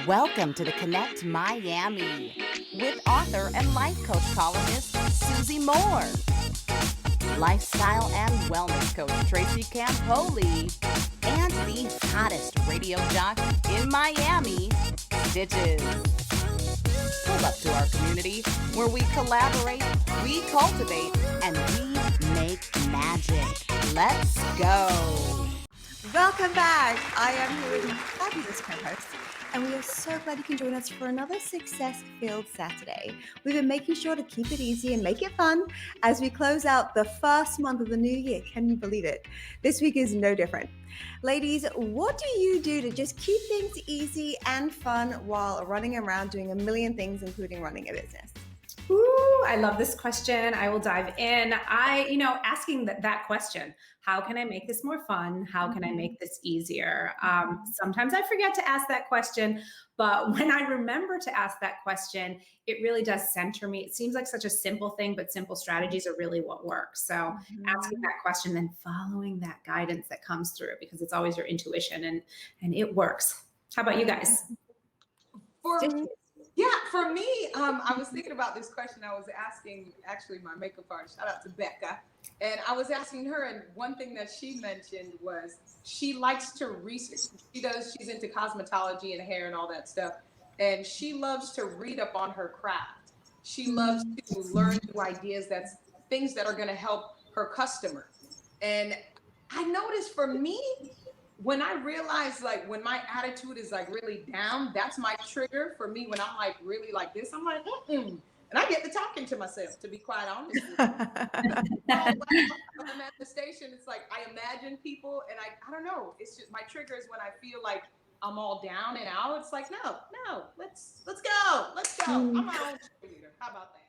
Welcome to the Connect Miami with author and life coach columnist Susie Moore, lifestyle and wellness coach Tracy Campoli, and the hottest radio jock in Miami, Stitches. Pull up to our community where we collaborate, we cultivate, and we make magic. Let's go. Welcome back. I am here with my fabulous co-host, and we are so glad you can join us for another success-filled Saturday. We've been making sure to keep it easy and make it fun as we close out the first month of the new year. Can you believe it? This week is no different. Ladies, what do you do to just keep things easy and fun while running around doing a million things, including running a business? Ooh, I love this question. I will dive in. Asking that question, how can I make this more fun? How can I make this easier? Sometimes I forget to ask that question, but when I remember to ask that question, it really does center me. It seems like such a simple thing, but simple strategies are really what works. So asking that question, then following that guidance that comes through, because it's always your intuition and it works. How about you guys? For me, I was thinking about this question. I was asking actually my makeup artist, shout out to Becca, and I was asking her, and one thing that she mentioned was she likes to research. She's into cosmetology and hair and all that stuff, and she loves to read up on her craft. She loves to learn new ideas, that's things that are going to help her customer. And I noticed for me, when I realize, like, when my attitude is like really down, that's my trigger for me. When I'm like really like this, I'm like, and I get to talking to myself, to be quite honest with you. When I'm at the station, it's like I imagine people, and I don't know. It's just my trigger is when I feel like I'm all down and out. It's like, no, let's go. I'm my own cheerleader. How about that?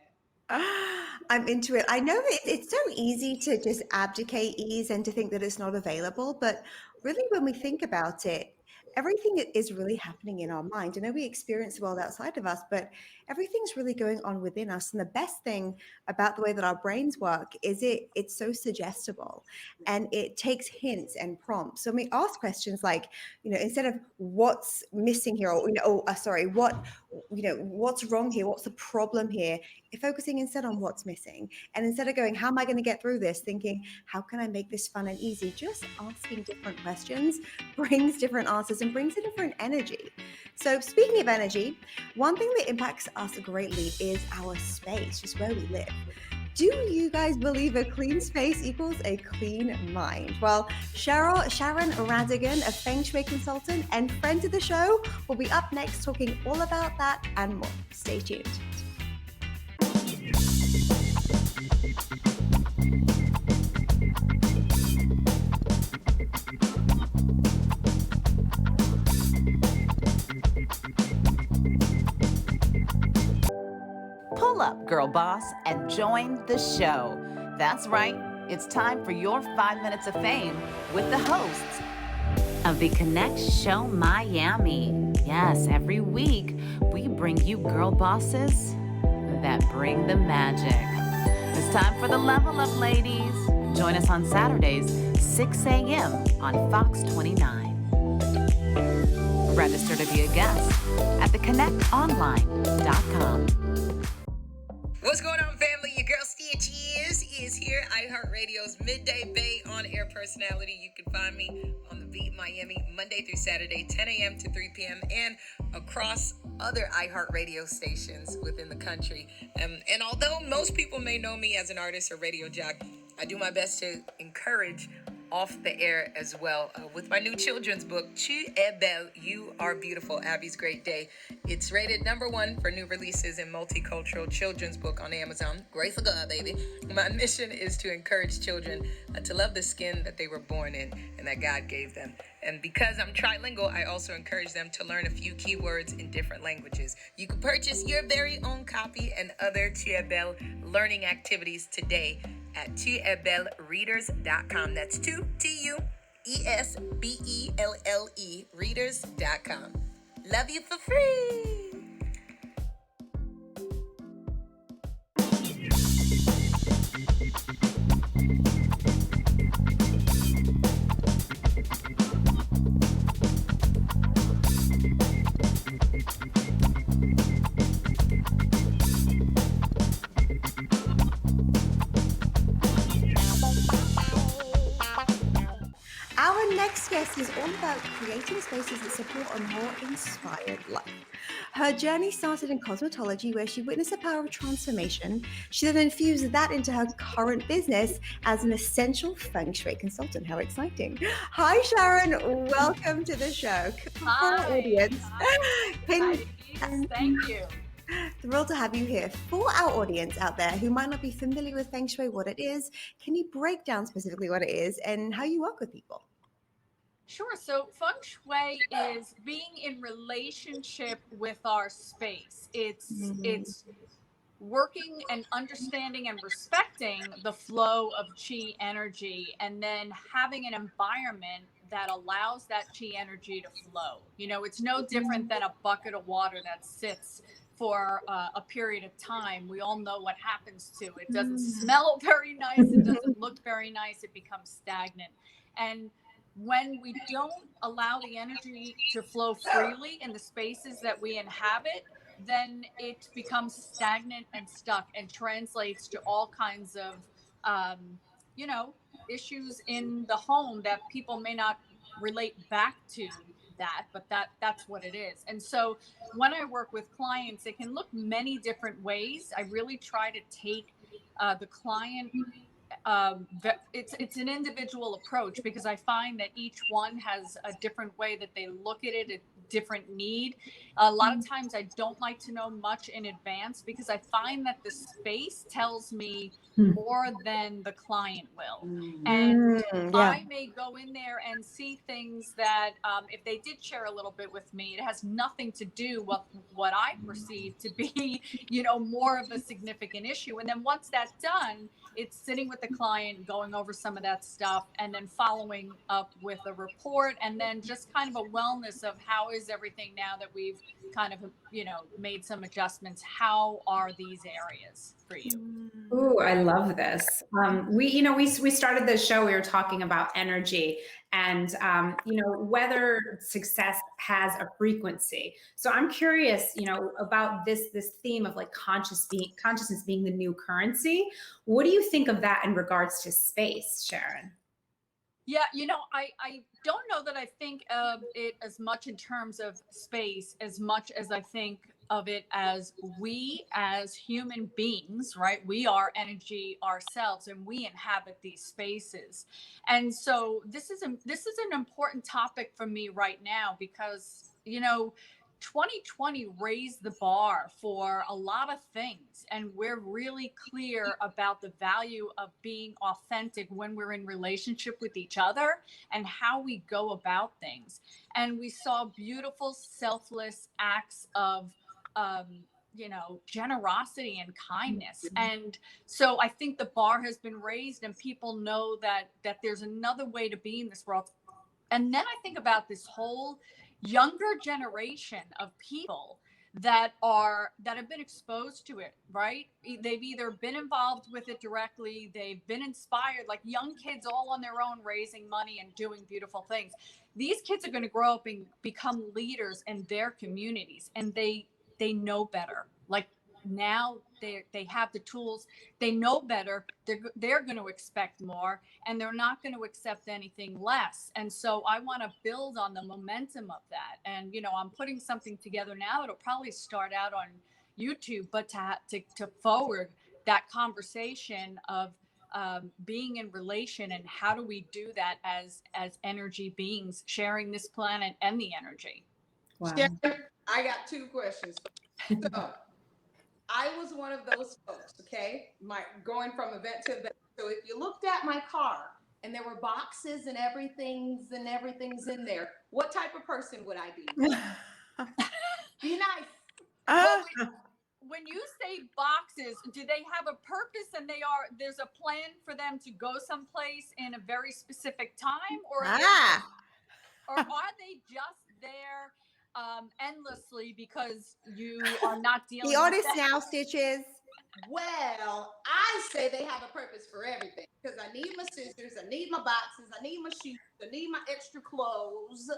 I'm into it. I know it's so easy to just abdicate ease and to think that it's not available, but really when we think about it, everything is really happening in our mind. I know we experience the world outside of us, but everything's really going on within us. And the best thing about the way that our brains work is it's so suggestible, and it takes hints and prompts. So when we ask questions like, instead of what's missing here, or what's wrong here, what's the problem here, you're focusing instead on what's missing. And instead of going, how am I going to get through this, thinking, how can I make this fun and easy? Just asking different questions brings different answers and brings a different energy. So speaking of energy, one thing that impacts us greatly is our space, just where we live. Do you guys believe a clean space equals a clean mind? Well, Sharon Radigan, a Feng Shui Consultant and friend to the show, will be up next talking all about that and more. Stay tuned. Pull up, girl boss, and join the show. That's right. It's time for your 5 minutes of fame with the hosts of the Connect Show Miami. Yes, every week we bring you girl bosses that bring the magic. It's time for the Level Up, ladies. Join us on Saturdays, 6 a.m. on Fox 29. Register to be a guest at theconnectonline.com. What's going on, family? Your girl Stitch is here. iHeartRadio's Midday Bay on-air personality. You can find me on the Beat Miami Monday through Saturday, 10 a.m. to 3 p.m. and across other iHeartRadio stations within the country. And although most people may know me as an artist or radio jock, I do my best to encourage off the air as well with my new children's book, Tu es belle, You Are Beautiful, Abby's Great Day. It's rated #1 for new releases in multicultural children's book on Amazon. Grace of God, baby. My mission is to encourage children to love the skin that they were born in and that God gave them. And because I'm trilingual, I also encourage them to learn a few keywords in different languages. You can purchase your very own copy and other Tu es belle learning activities today at tuesbellereaders.com. That's TUESBELLE readers.com. Love you for free. podcast is all about creating spaces that support a more inspired life. Her journey started in cosmetology, where she witnessed the power of transformation. She then infused that into her current business as an essential Feng Shui consultant. How exciting! Hi, Sharon. Welcome to the show. For our audience, can, Thank you. thrilled to have you here. For our audience out there who might not be familiar with Feng Shui, what it is, can you break down specifically what it is and how you work with people? Sure. So Feng Shui is being in relationship with our space. It's working and understanding and respecting the flow of chi energy, and then having an environment that allows that chi energy to flow. You know, it's no different than a bucket of water that sits for a period of time. We all know what happens to it. It doesn't smell very nice. It doesn't look very nice. It becomes stagnant. And when we don't allow the energy to flow freely in the spaces that we inhabit, then it becomes stagnant and stuck and translates to all kinds of, you know, issues in the home that people may not relate back to that, but that's what it is. And so when I work with clients, it can look many different ways. I really try to take the client, it's an individual approach, because I find that each one has a different way that they look at it, a different need. A lot of times I don't like to know much in advance, because I find that the space tells me more than the client will. And I may go in there and see things that, if they did share a little bit with me, it has nothing to do with what I perceive to be, you know, more of a significant issue. And then once that's done, it's sitting with the client, going over some of that stuff, and then following up with a report, and then just kind of a wellness of how is everything now that we've kind of, you know, made some adjustments. How are these areas for you? Ooh, I love this. We started the show, we were talking about energy and, whether success has a frequency. So I'm curious, about this theme of like consciousness being the new currency. What do you think of that in regards to space, Sharon? Yeah, I don't know that I think of it as much in terms of space as much as I think of it as we as human beings, right? We are energy ourselves, and we inhabit these spaces. And so this is an important topic for me right now, because 2020 raised the bar for a lot of things, and we're really clear about the value of being authentic when we're in relationship with each other and how we go about things. And we saw beautiful selfless acts of generosity and kindness. And so I think the bar has been raised, and people know that there's another way to be in this world. And then I think about this whole younger generation of people that have been exposed to it, right? They've either been involved with it directly, they've been inspired, like young kids all on their own, raising money and doing beautiful things. These kids are going to grow up and become leaders in their communities, and they know better. Like now they have the tools, they know better, they're going to expect more, and they're not going to accept anything less. And so I want to build on the momentum of that. And I'm putting something together now. It'll probably start out on YouTube, but to forward that conversation of being in relation, and how do we do that as energy beings sharing this planet and the energy. Wow. I got two questions. So I was one of those folks, okay? Going from event to event. So if you looked at my car and there were boxes and everything's in there, what type of person would I be? Be nice. Well, when you say boxes, do they have a purpose, and there's a plan for them to go someplace in a very specific time, or are they just there endlessly because you are not dealing Be honest with that? now, Stitches. Well, I say they have a purpose for everything, because I need my scissors, I need my boxes, I need my shoes, I need my extra clothes,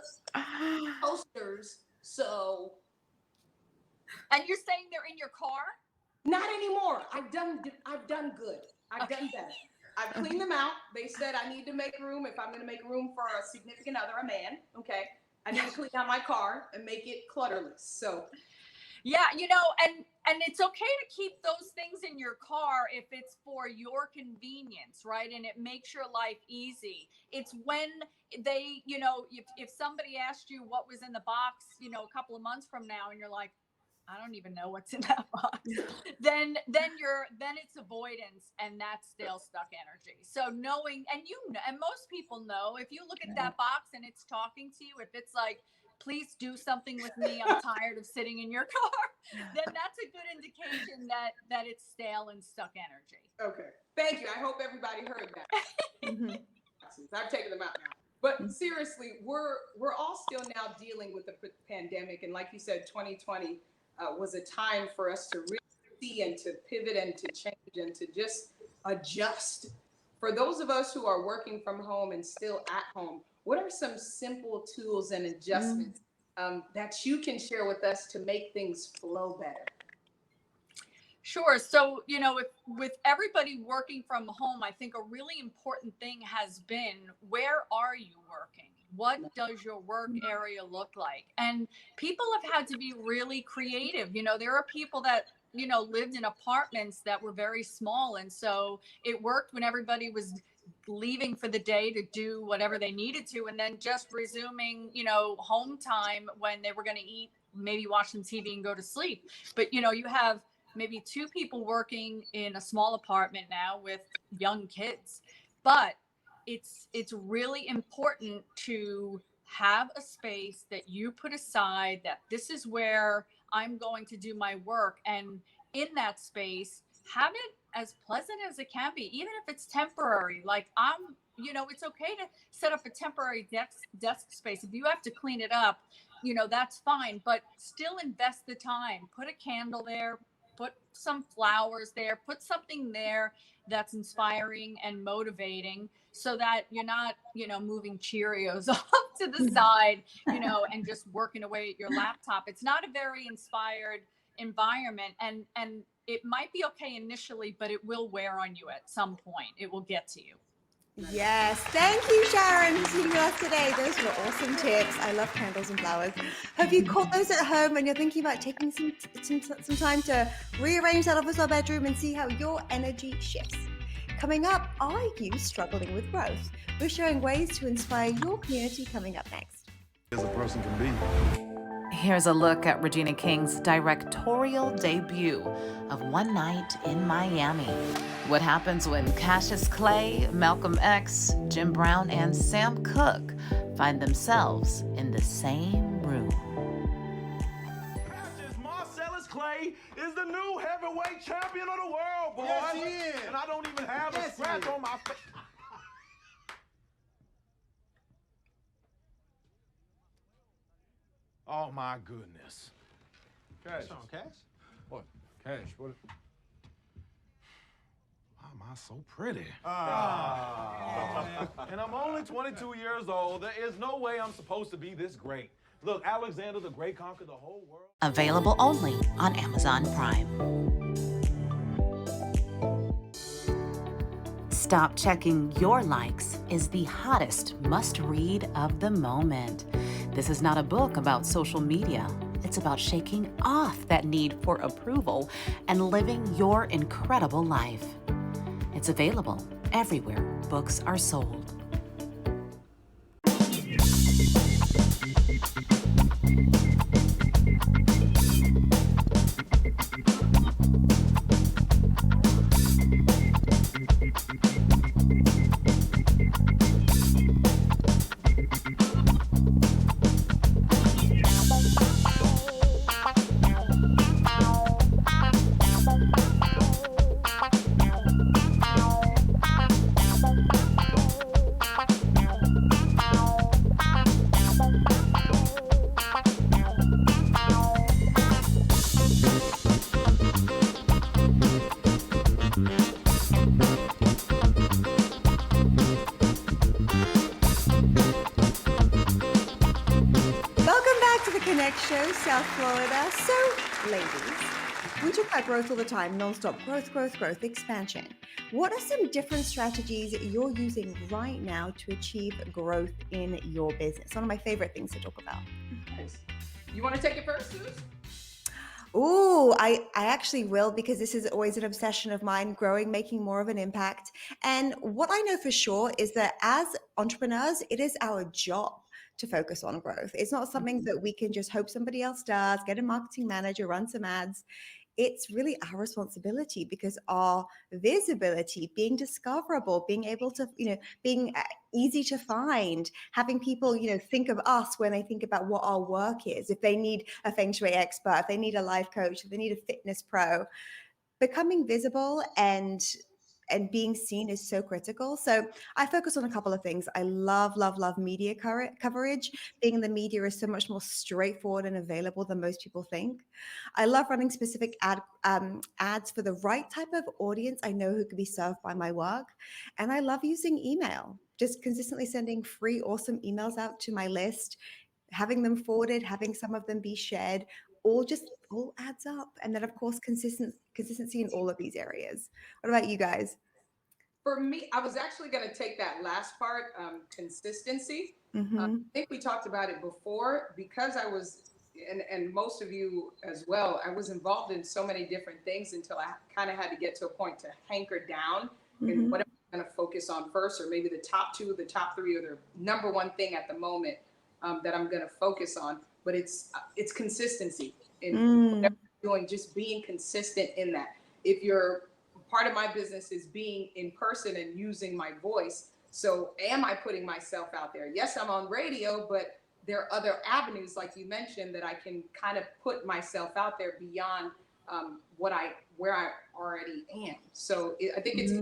posters. So. And you're saying they're in your car? Not anymore. I've done good. I've done better. I've cleaned them out. They said I need to make room if I'm going to make room for a significant other, a man. Okay. I need to clean out my car and make it clutterless. So Yeah, and it's okay to keep those things in your car if it's for your convenience, right? And it makes your life easy. It's when they, if somebody asked you what was in the box, a couple of months from now, and you're like, I don't even know what's in that box. then it's avoidance, and that's still stuck energy. So knowing, and most people know, if you look at that box and it's talking to you, if it's like, please do something with me, I'm tired of sitting in your car, then that's a good indication that it's stale and stuck energy. Okay. Thank you. I hope everybody heard that. I've taken them out now. But seriously, we're all still now dealing with the pandemic. And like you said, 2020 was a time for us to really see and to pivot and to change and to just adjust. For those of us who are working from home and still at home, what are some simple tools and adjustments that you can share with us to make things flow better? Sure. So, with everybody working from home, I think a really important thing has been, where are you working? What does your work area look like? And people have had to be really creative. There are people that, lived in apartments that were very small. And so it worked when everybody was leaving for the day to do whatever they needed to, and then just resuming, home time when they were going to eat, maybe watch some TV and go to sleep. But, you have maybe 2 people working in a small apartment now with young kids. But it's really important to have a space that you put aside, that this is where I'm going to do my work. And in that space, have it as pleasant as it can be, even if it's temporary. Like it's okay to set up a temporary desk space. If you have to clean it up, that's fine, but still invest the time. Put a candle there, put some flowers there, put something there that's inspiring and motivating, so that you're not, moving Cheerios off to the side, and just working away at your laptop. It's not a very inspired environment, and it might be okay initially, but it will wear on you at some point. It will get to you. Yes, thank you, Sharon, for being with us today. Those were awesome tips. I love candles and flowers. Hope you caught those at home and you're thinking about taking some time to rearrange that office or bedroom and see how your energy shifts. Coming up, are you struggling with growth? We're showing ways to inspire your community coming up next. As a person can be. Here's a look at Regina King's directorial debut of One Night in Miami. What happens when Cassius Clay, Malcolm X, Jim Brown, and Sam Cooke find themselves in the same room? Cassius Marcellus Clay is the new heavyweight champion of the world, boy. Yes, he is. And I don't even have a scratch on my face. Oh my goodness. Cash. Cash? What? Cash, what? Why am I so pretty? And I'm only 22 years old. There is no way I'm supposed to be this great. Look, Alexander the Great conquered the whole world. Available only on Amazon Prime. Stop Checking Your Likes is the hottest must-read of the moment. This is not a book about social media. It's about shaking off that need for approval and living your incredible life. It's available everywhere books are sold. South Florida. So, ladies, we talk about growth all the time, nonstop growth, expansion. What are some different strategies you're using right now to achieve growth in your business? One of my favorite things to talk about. Nice. You want to take it first, Suze? Ooh, I actually will, because this is always an obsession of mine, growing, making more of an impact. And what I know for sure is that as entrepreneurs, it is our job to focus on growth. It's not something that we can just hope somebody else does, get a marketing manager, run some ads. It's really our responsibility, because our visibility, being discoverable, being able to, being easy to find, having people, think of us when they think about what our work is. If they need a Feng Shui expert, if they need a life coach, if they need a fitness pro, becoming visible and being seen is so critical. So I focus on a couple of things. I love media coverage. Being in the media is so much more straightforward and available than most people think. I love running specific ads for the right type of audience I know who could be served by my work. And I love using email, just consistently sending free, awesome emails out to my list, having them forwarded, having some of them be shared, all adds up. And then, of course, consistency in all of these areas. What about you guys? For me, I was actually going to take that last part, consistency. Mm-hmm. I think we talked about it before, because I was, and most of you as well, I was involved in so many different things until I kind of had to get to a point to hanker down in what I'm going to focus on first, or maybe the top two, the top three, or the number one thing at the moment that I'm going to focus on. But it's consistency in whatever you're doing, just being consistent in that. If you're part of my business is being in person and using my voice. So am I putting myself out there? Yes, I'm on radio, but there are other avenues, like you mentioned, that I can kind of put myself out there beyond where I already am. So I think it's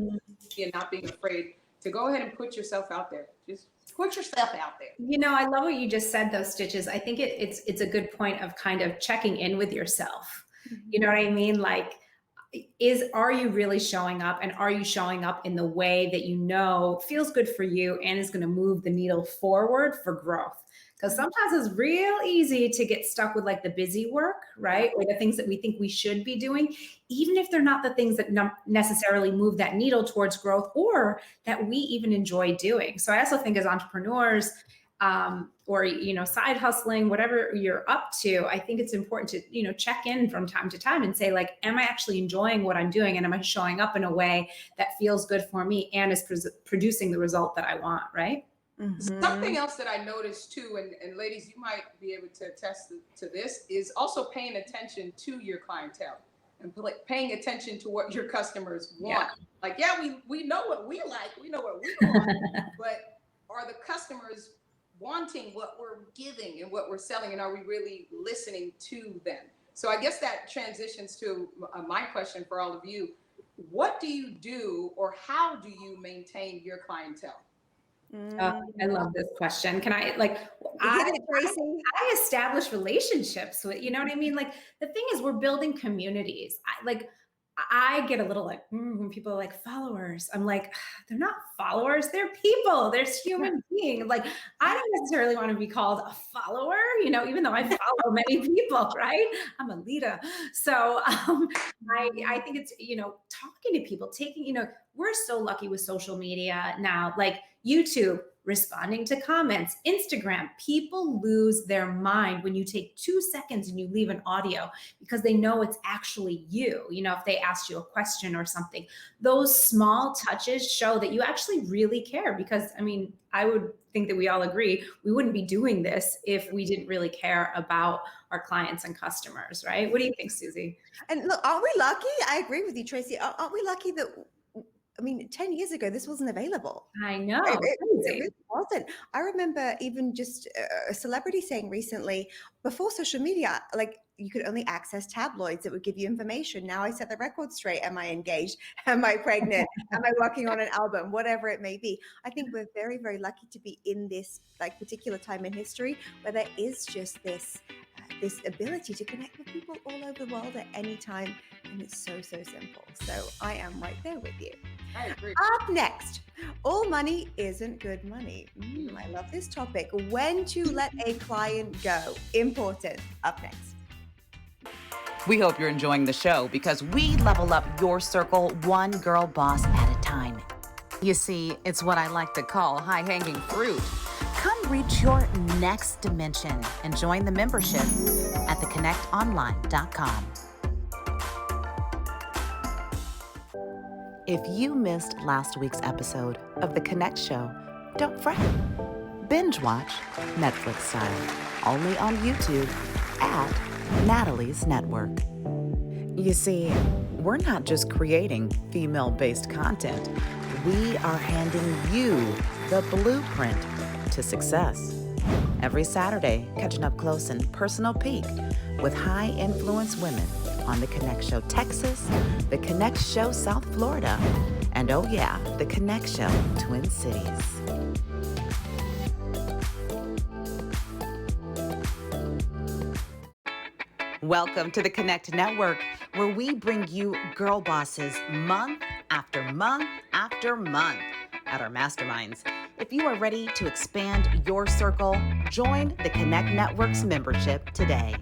not being afraid to go ahead and put yourself out there. Just put yourself out there. I love what you just said, those Stitches. I think it's a good point of kind of checking in with yourself. You know what I mean? Like, are you really showing up, and are you showing up in the way that feels good for you and is going to move the needle forward for growth? Because sometimes it's real easy to get stuck with like the busy work, right? Or the things that we think we should be doing, even if they're not the things that necessarily move that needle towards growth or that we even enjoy doing. So I also think as entrepreneurs, or, side hustling, whatever you're up to, I think it's important to, check in from time to time and say, like, am I actually enjoying what I'm doing? And am I showing up in a way that feels good for me and is producing the result that I want, right? Mm-hmm. Something else that I noticed too, and ladies, you might be able to attest to this, is also paying attention to your clientele and paying attention to what your customers want. Yeah. Like, we know what we like, we know what we want, but are the customers wanting what we're giving and what we're selling, and are we really listening to them? So I guess that transitions to my question for all of you. What do you do, or how do you maintain your clientele? I love this question. Can I I establish relationships with, you know what I mean? Like, the thing is, we're building communities. I get a little like, when people are like followers, I'm like, they're not followers, they're people, they're human beings. Like, I don't necessarily want to be called a follower, even though I follow many people, right? I'm a leader. So I think it's, talking to people, we're so lucky with social media now, like YouTube, responding to comments, Instagram. People lose their mind when you take 2 seconds and you leave an audio, because they know it's actually you. If they asked you a question or something, those small touches show that you actually really care. Because I would think that we all agree we wouldn't be doing this if we didn't really care about our clients and customers, right? What do you think, Susie? And look, aren't we lucky? I agree with you, Tracy. Aren't we lucky that 10 years ago, this wasn't available. I know. It really wasn't. I remember even just a celebrity saying recently, before social media, like, you could only access tabloids that would give you information. Now I set the record straight. Am I engaged? Am I pregnant? Am I working on an album? Whatever it may be. I think we're very, very lucky to be in this particular time in history where there is just this ability to connect with people all over the world at any time. And it's so, so simple. So I am right there with you. I agree. Up next, all money isn't good money. I love this topic. When to let a client go. Important. Up next. We hope you're enjoying the show because we level up your circle one girl boss at a time. You see, it's what I like to call high-hanging fruit. Come reach your next dimension and join the membership at theconnectonline.com. If you missed last week's episode of The Connect Show, don't fret. Binge watch Netflix style, only on YouTube at Natalie's Network. You see, we're not just creating female-based content. We are handing you the blueprint to success. Every Saturday, catching up close and personal peek with high-influence women on The Connect Show Texas, The Connect Show South Florida, and oh yeah, The Connect Show Twin Cities. Welcome to the Connect Network, where we bring you girl bosses month after month after month at our masterminds. If you are ready to expand your circle, join the Connect Network's membership today.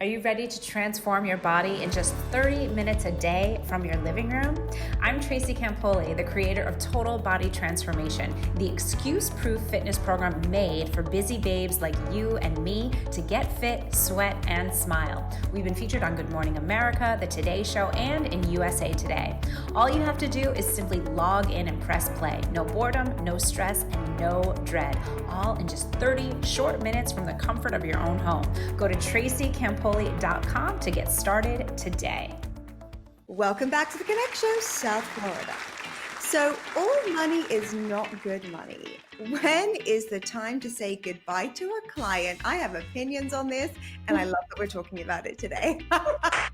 Are you ready to transform your body in just 30 minutes a day from your living room? I'm Tracy Campoli, the creator of Total Body Transformation, the excuse-proof fitness program made for busy babes like you and me to get fit, sweat, and smile. We've been featured on Good Morning America, The Today Show, and in USA Today. All you have to do is simply log in and press play. No boredom, no stress, and no dread. All in just 30 short minutes from the comfort of your own home. Go to tracycampoli.com to get started today. Welcome back to the Connect Show, South Florida. So, all money is not good money. When is the time to say goodbye to a client? I have opinions on this, and I love that we're talking about it today. I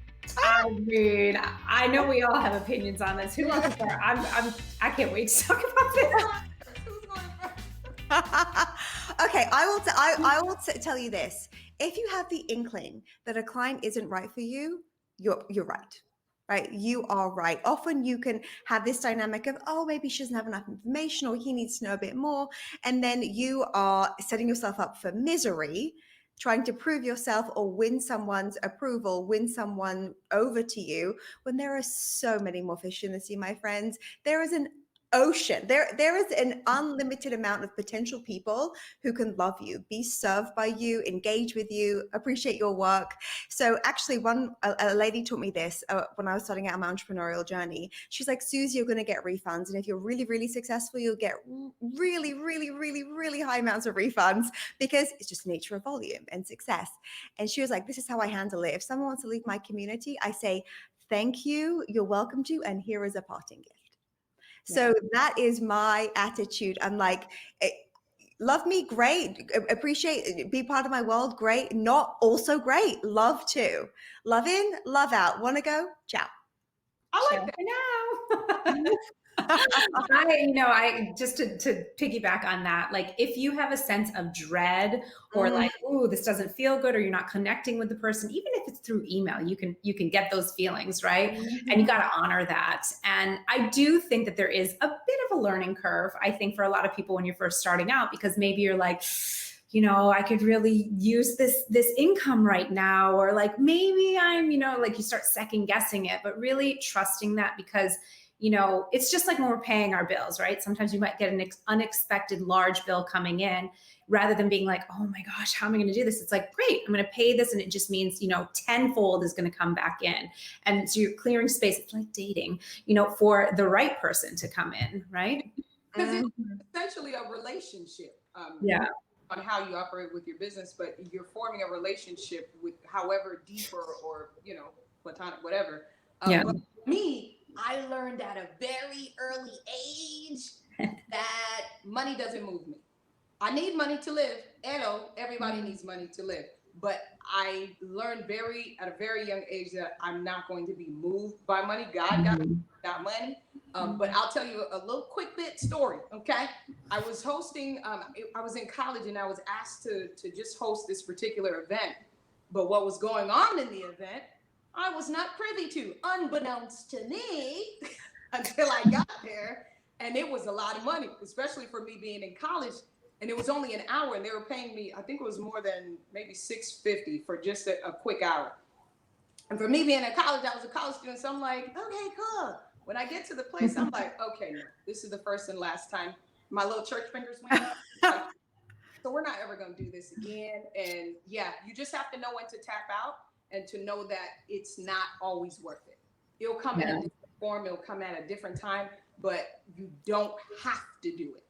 mean, I know we all have opinions on this. Who wants to start? I can't wait to talk about this. Okay, I will tell you this. If you have the inkling that a client isn't right for you, you're right. Right? You are right. Often you can have this dynamic of, oh, maybe she doesn't have enough information or he needs to know a bit more. And then you are setting yourself up for misery, trying to prove yourself or win someone's approval, win someone over to you, when there are so many more fish in the sea, my friends. There is an ocean. There is an unlimited amount of potential people who can love you, be served by you, engage with you, appreciate your work. So actually a lady taught me this when I was starting out my entrepreneurial journey. She's like, Susie, you're going to get refunds. And if you're really, really successful, you'll get really, really, really, really high amounts of refunds because it's just the nature of volume and success. And she was like, this is how I handle it. If someone wants to leave my community, I say, thank you, you're welcome to, and here is a parting gift. So that is my attitude. I'm like, love me, great. Appreciate, be part of my world, great. Not also great. Love too. Love in, love out. Want to go? Ciao. I like that now. I just to piggyback on that, like if you have a sense of dread or like, ooh, this doesn't feel good, or you're not connecting with the person, even if it's through email, you can get those feelings, right? And you got to honor that. And I do think that there is a bit of a learning curve, I think, for a lot of people when you're first starting out, because maybe you're like, I could really use this income right now, or like maybe I'm, like you start second guessing it, but really trusting that, because it's just like when we're paying our bills, right? Sometimes you might get an unexpected large bill coming in, rather than being like, oh my gosh, how am I going to do this? It's like, great, I'm going to pay this. And it just means, tenfold is going to come back in. And so you're clearing space. It's like dating, for the right person to come in, right? Because it's essentially a relationship. On how you operate with your business, but you're forming a relationship with however deeper or, platonic, whatever. But me, I learned at a very early age that money doesn't move me. I need money to live. Hello, everybody needs money to live. But I learned at a very young age that I'm not going to be moved by money. God got money. But I'll tell you a little quick bit story, okay? I was hosting, I was in college and I was asked to just host this particular event. But what was going on in the event, I was not privy to, unbeknownst to me, until I got there. And it was a lot of money, especially for me being in college. And it was only an hour, and they were paying me, I think it was more than maybe $650 for just a quick hour. And for me being in college, I was a college student, so I'm like, okay, cool. When I get to the place, I'm like, okay, no, this is the first and last time. My little church fingers went up. Like, so we're not ever going to do this again. And yeah, you just have to know when to tap out and to know that it's not always worth it. It'll come in a different form. It'll come at a different time, but you don't have to do it.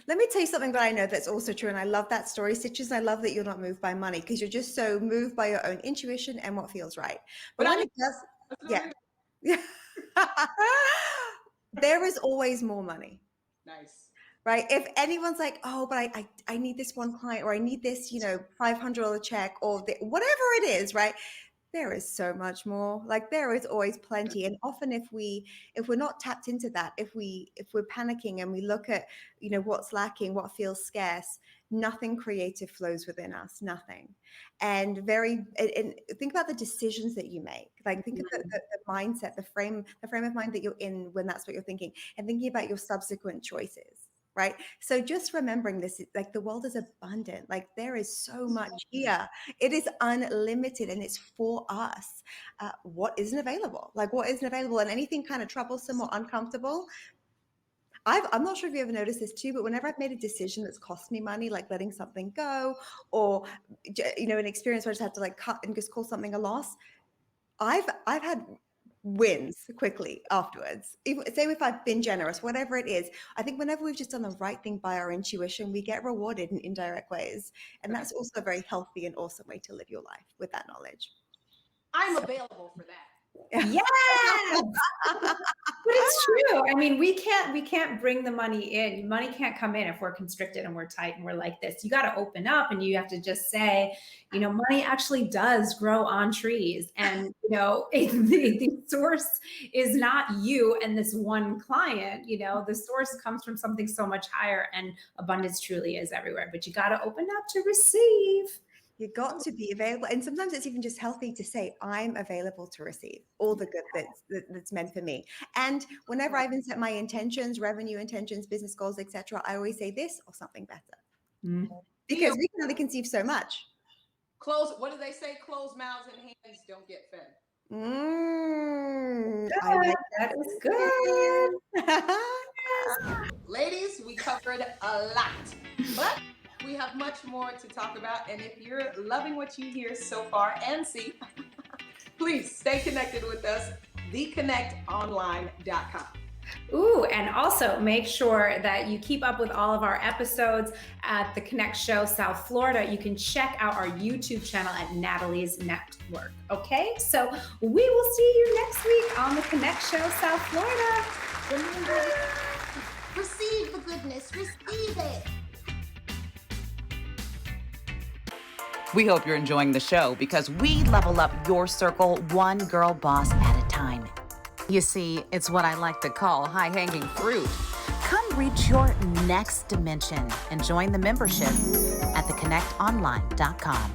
Let me tell you something that I know that's also true. And I love that story, Stitches. I love that you're not moved by money because you're just so moved by your own intuition and what feels right. But when it does, yeah. There is always more money. Nice. Right? If anyone's like, oh, but I need this one client, or I need this, $500 check, or whatever it is, right? There is so much more. Like there is always plenty. And often if we're not tapped into that, if we're panicking and we look at, what's lacking, what feels scarce, nothing creative flows within us, nothing. And think about the decisions that you make. Like think of the mindset, the frame of mind that you're in when that's what you're thinking, and thinking about your subsequent choices. Right. So just remembering this, like the world is abundant, like there is so much here. It is unlimited and it's for us. What isn't available? And anything kind of troublesome or uncomfortable. I'm not sure if you ever noticed this too, but whenever I've made a decision that's cost me money, like letting something go, or, an experience where I just had to like cut and just call something a loss, I've had wins quickly afterwards. Say if I've been generous, whatever it is, I think whenever we've just done the right thing by our intuition, we get rewarded in indirect ways. And that's also a very healthy and awesome way to live your life with that knowledge. I'm available for that. Yes. But it's true. I mean, we can't bring the money in. Money can't come in if we're constricted and we're tight and we're like this. You got to open up and you have to just say, money actually does grow on trees. And, the source is not you and this one client, the source comes from something so much higher, and abundance truly is everywhere, but you got to open up to receive. You got to be available. And sometimes it's even just healthy to say, I'm available to receive all the good that's meant for me. And whenever I even set my intentions, revenue intentions, business goals, etc., I always say this or something better. Because we can only conceive so much. What do they say? Closed mouths and hands don't get fed. That is good. Ladies, we covered a lot. But we have much more to talk about, and if you're loving what you hear so far and see, please stay connected with us, theconnectonline.com. Ooh, and also make sure that you keep up with all of our episodes at The Connect Show South Florida. You can check out our YouTube channel at Natalie's Network. Okay, so we will see you next week on The Connect Show South Florida. Receive the goodness, receive it. We hope you're enjoying the show because we level up your circle one girl boss at a time. You see, it's what I like to call high-hanging fruit. Come reach your next dimension and join the membership at theconnectonline.com.